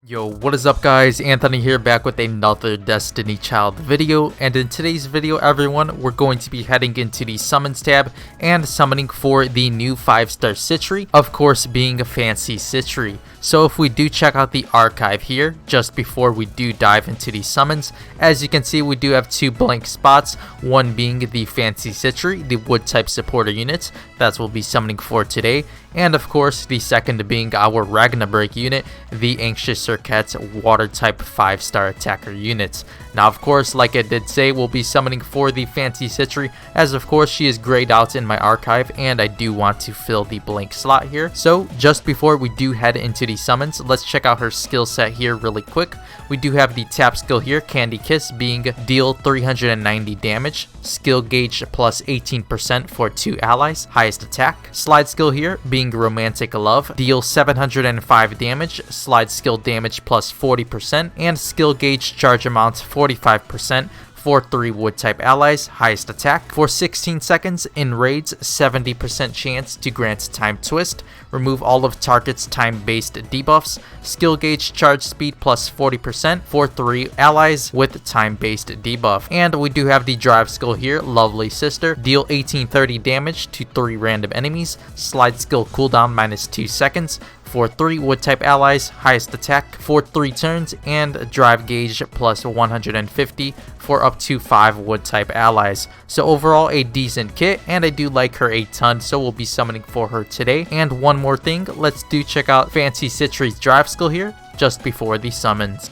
Yo, what is up guys? Anthony here, back with another Destiny Child video, and in today's video everyone, we're going to be heading into the summons tab and summoning for the new 5-star Citri, of course being a Fancy Sytry. So if we do check out the archive here, just before we do dive into the summons, as you can see we do have two blank spots, one being the Fancy Sytry, the wood type supporter unit, that's what we'll be summoning for today, and of course the second being our Ragna break unit, the Anxious Circuit's water type 5-star attacker units. Now of course, like I did say, we'll be summoning for the Fancy Sytry, as of course she is grayed out in my archive and I do want to fill the blank slot here. So just before we do head into the summons, let's check out her skill set here really quick. We do have the tap skill here, Candy Kiss, being deal 390 damage, skill gauge plus 18% for 2 allies, highest attack. Slide skill here being Romantic Love, deal 705 damage, slide skill damage plus 40%, and skill gauge charge amount 45% for 3 wood type allies, highest attack. For 16 seconds in raids, 70% chance to grant time twist, remove all of target's time based debuffs, skill gauge charge speed plus 40% for 3 allies with time based debuff. And we do have the drive skill here, Lovely Sister, deal 1830 damage to 3 random enemies, slide skill cooldown minus 2 seconds for 3 wood type allies, highest attack for 3 turns, and drive gauge plus 150 for up to 5 wood type allies. So overall a decent kit, and I do like her a ton, so we'll be summoning for her today. And one more thing, let's do check out Fancy Sytry's drive skill here just before the summons.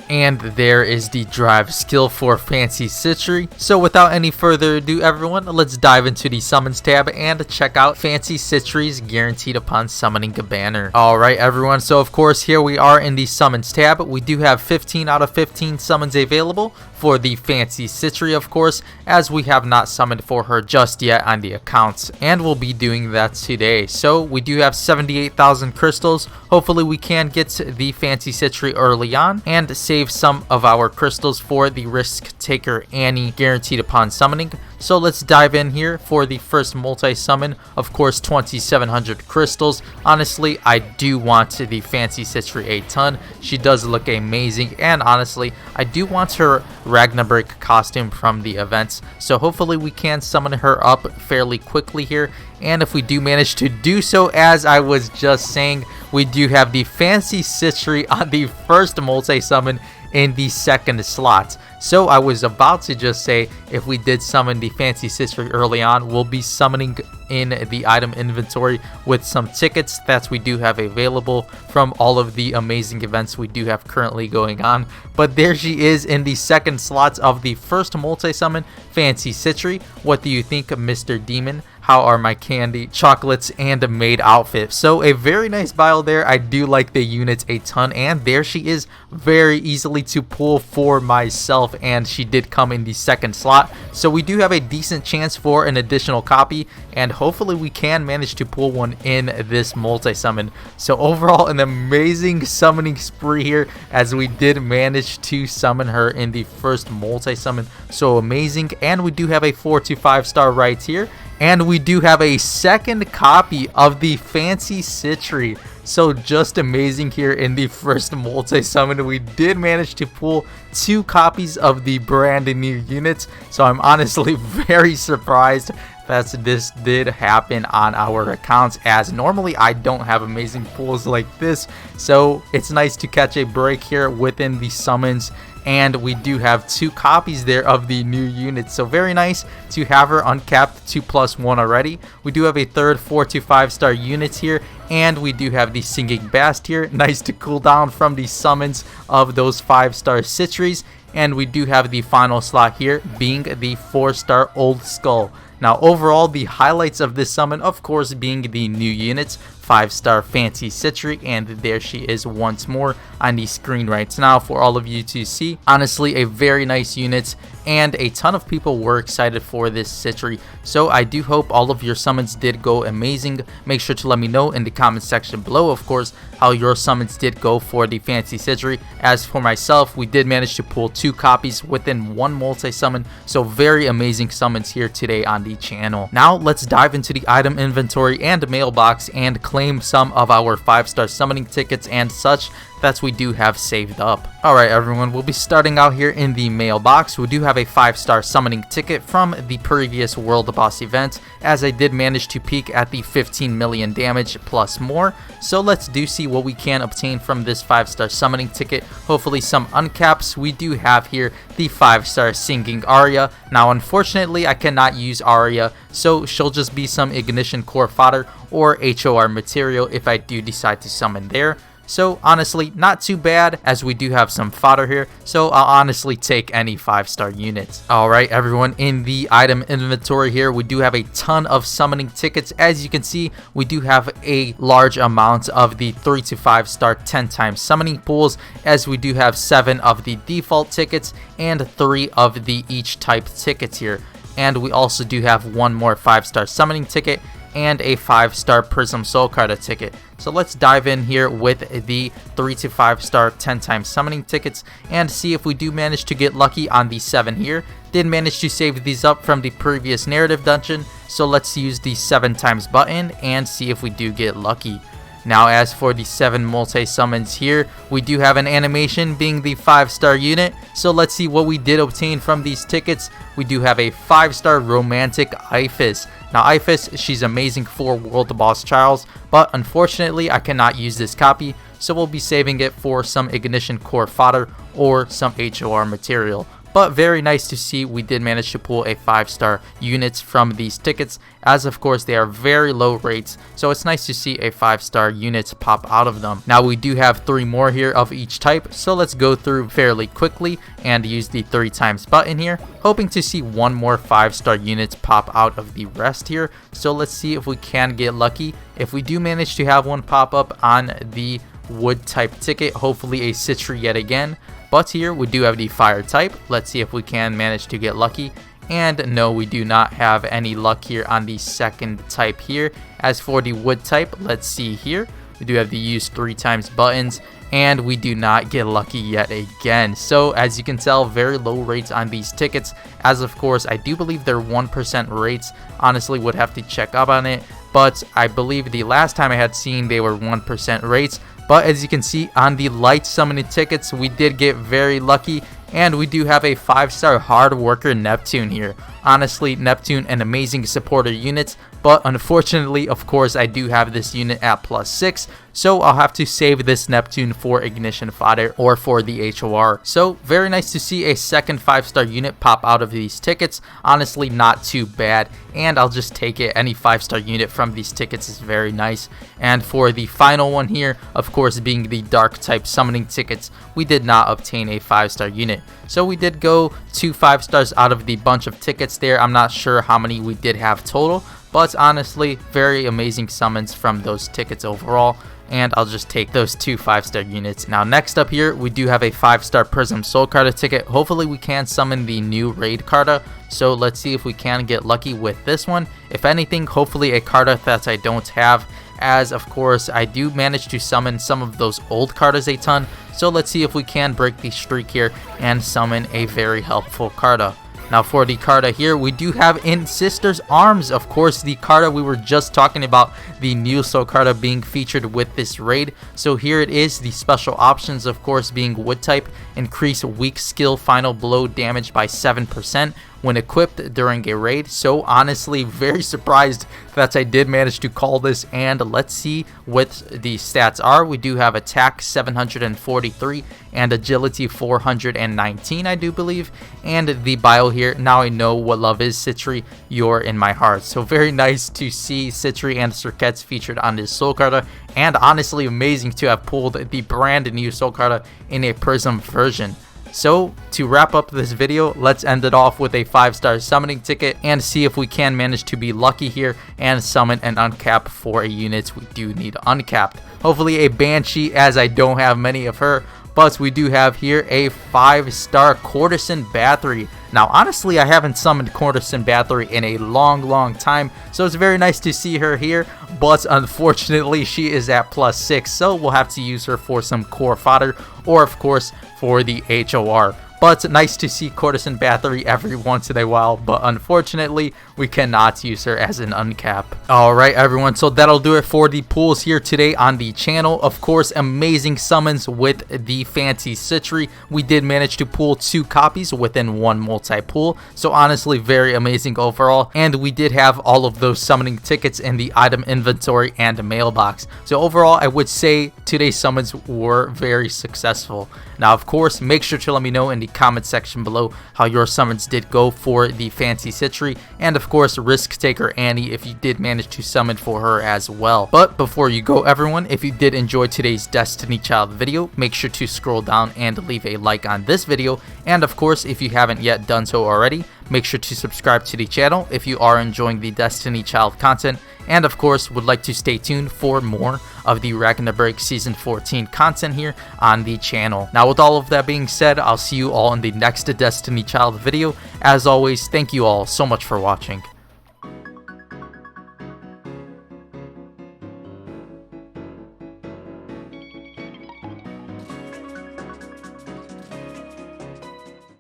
And there is the drive skill for Fancy Sytry. So without any further ado everyone, let's dive into the summons tab and check out Fancy Sytry's guaranteed upon summoning a banner. Alright everyone, so of course here we are in the summons tab. We do have 15 out of 15 summons available for the Fancy Sytry, of course, as we have not summoned for her just yet on the accounts, and we'll be doing that today. So we do have 78,000 crystals. Hopefully we can get the Fancy Sytry early on and save some of our crystals for the Risk Taker Annie guaranteed upon summoning. So let's dive in here for the first multi-summon. Of course, 2,700 crystals. Honestly, I do want the Fancy Sytry a ton. She does look amazing, and honestly, I do want her Ragna break costume from the events. So hopefully we can summon her up fairly quickly here. And if we do manage to do so, as I was just saying, we do have the Fancy Sytry on the first multi-summon in the second slot. So I was about to just say, if we did summon the Fancy Sytry early on, we'll be summoning in the item inventory with some tickets that we do have available from all of the amazing events we do have currently going on. But there she is in the second slot of the first multi-summon, Fancy Sytry. What do you think, Mr. Demon? How are my candy, chocolates, and a maid outfit? So a very nice bio there. I do like the units a ton, and there she is, very easily to pull for myself, and she did come in the second slot. So we do have a decent chance for an additional copy, and hopefully we can manage to pull one in this multi-summon. So overall, an amazing summoning spree here, as we did manage to summon her in the first multi-summon. So amazing, and we do have a 4 to 5 star right here. And we do have a second copy of the Fancy Sytry. So just amazing here in the first multi-summon. We did manage to pull 2 copies of the brand new units. So I'm honestly very surprised that this did happen on our accounts, as normally I don't have amazing pulls like this. So it's nice to catch a break here within the summons. And we do have 2 copies there of the new units, so very nice to have her uncapped 2+1 already. We do have a third 4 to 5 star units here, and we do have the Singing Bast here, nice to cool down from the summons of those 5-star Citris. And we do have the final slot here being the 4-star Old Skull. Now overall, the highlights of this summon, of course, being the new units, 5-star Fancy Sytry, and there she is once more on the screen right now for all of you to see. Honestly, a very nice unit, and a ton of people were excited for this Citri, so I do hope all of your summons did go amazing. Make sure to let me know in the comment section below, of course, how your summons did go for the Fancy Sytry. As for myself, we did manage to pull 2 copies within one multi-summon, so very amazing summons here today on the channel. Now let's dive into the item inventory and mailbox and claim some of our 5-star summoning tickets and such that we do have saved up. Alright everyone, we'll be starting out here in the mailbox. We do have a 5-star summoning ticket from the previous World Boss event, as I did manage to peak at the 15 million damage plus more. So let's do see what we can obtain from this 5-star summoning ticket. Hopefully some uncaps. We do have here the 5-star singing Aria. Now unfortunately I cannot use Aria, so she'll just be some ignition core fodder or HOR material if I do decide to summon there. So honestly, not too bad, as we do have some fodder here, so I'll honestly take any 5-star units. Alright everyone, in the item inventory here, we do have a ton of summoning tickets. As you can see, we do have a large amount of the 3 to 5-star 10 times summoning pools, as we do have 7 of the default tickets and 3 of the each type tickets here. And we also do have one more 5-star summoning ticket and a 5-star Prism Soul Carta ticket. So let's dive in here with the 3 to 5-star 10 times summoning tickets and see if we do manage to get lucky on the 7 here. Did manage to save these up from the previous narrative dungeon, so let's use the 7 times button and see if we do get lucky. Now as for the 7 multi-summons here, we do have an animation being the 5-star unit, so let's see what we did obtain from these tickets. We do have a 5-star romantic Ifis. Now Ifis, she's amazing for World Boss Charles, but unfortunately I cannot use this copy, so we'll be saving it for some ignition core fodder or some HOR material. But very nice to see we did manage to pull a 5-star units from these tickets, as of course they are very low rates, so it's nice to see a 5-star units pop out of them. Now we do have 3 more here of each type, so let's go through fairly quickly and use the 3 times button here, hoping to see one more 5-star units pop out of the rest here. So let's see if we can get lucky. If we do manage to have one pop up on the wood type ticket, hopefully a Citri yet again. But here we do have the fire type. Let's see if we can manage to get lucky. And no, we do not have any luck here on the second type here. As for the wood type, let's see here. We do have the use 3 times buttons, and we do not get lucky yet again. So as you can tell, very low rates on these tickets, as of course I do believe they're 1% rates. Honestly would have to check up on it, but I believe the last time I had seen they were 1% rates. But as you can see on the light summoning tickets, we did get very lucky, and we do have a 5-star hard worker Neptune here. Honestly, Neptune an amazing supporter unit, but unfortunately, of course, I do have this unit at +6, so I'll have to save this Neptune for ignition fodder or for the HOR. So very nice to see a second 5-star unit pop out of these tickets. Honestly, not too bad, and I'll just take it. Any 5-star unit from these tickets is very nice. And for the final one here, of course, being the dark type summoning tickets, we did not obtain a 5-star unit. So we did go 2 5-stars out of the bunch of tickets there. I'm not sure how many we did have total, but honestly, very amazing summons from those tickets overall. And I'll just take those 2 5-star units. Now next up here, we do have a 5-star Prism Soul Carta ticket. Hopefully we can summon the new raid Carta. So let's see if we can get lucky with this one. If anything, hopefully a Carta that I don't have, as of course I do manage to summon some of those old Cartas a ton. So let's see if we can break the streak here and summon a very helpful Carta. Now for the Carta here, we do have in Sister's Arms, of course, the Carta we were just talking about, the new Soul Carta being featured with this raid. So here it is, the special options, of course, being wood type, increase weak skill final blow damage by 7% when equipped during a raid. So honestly, very surprised that I did manage to call this, and let's see what the stats are. We do have attack 743 and agility 419, I do believe, and the bio here. Now I know what love is, Citri, you're in my heart. So very nice to see Citri and Circuits featured on this Soul Carta, and honestly amazing to have pulled the brand new Soul Carta in a Prism version. So to wrap up this video, let's end it off with a 5-star summoning ticket and see if we can manage to be lucky here and summon an uncap for a unit we do need uncapped. Hopefully a Banshee, as I don't have many of her, but we do have here a 5-star Courtesan Bathory. Now honestly, I haven't summoned Courtesan Bathory in a long time, so it's very nice to see her here, but unfortunately she is at +6, so we'll have to use her for some core fodder, or of course for the HOR. But nice to see Courtesan Bathory every once in a while, but unfortunately we cannot use her as an uncap. Alright everyone, so that'll do it for the pulls here today on the channel. Of course, amazing summons with the Fancy Sytry. We did manage to pull 2 copies within 1 multi-pull, so honestly very amazing overall. And we did have all of those summoning tickets in the item inventory and mailbox. So overall, I would say today's summons were very successful. Now of course, make sure to let me know in the comment section below how your summons did go for the Fancy Sytry, and of course Risk Taker Annie if you did manage to summon for her as well. But before you go everyone, if you did enjoy today's Destiny Child video, make sure to scroll down and leave a like on this video, and of course if you haven't yet done so already, make sure to subscribe to the channel if you are enjoying the Destiny Child content, and of course would like to stay tuned for more of the Ragna Season 14 content here on the channel. Now with all of that being said, I'll see you all in the next Destiny Child video. As always, thank you all so much for watching.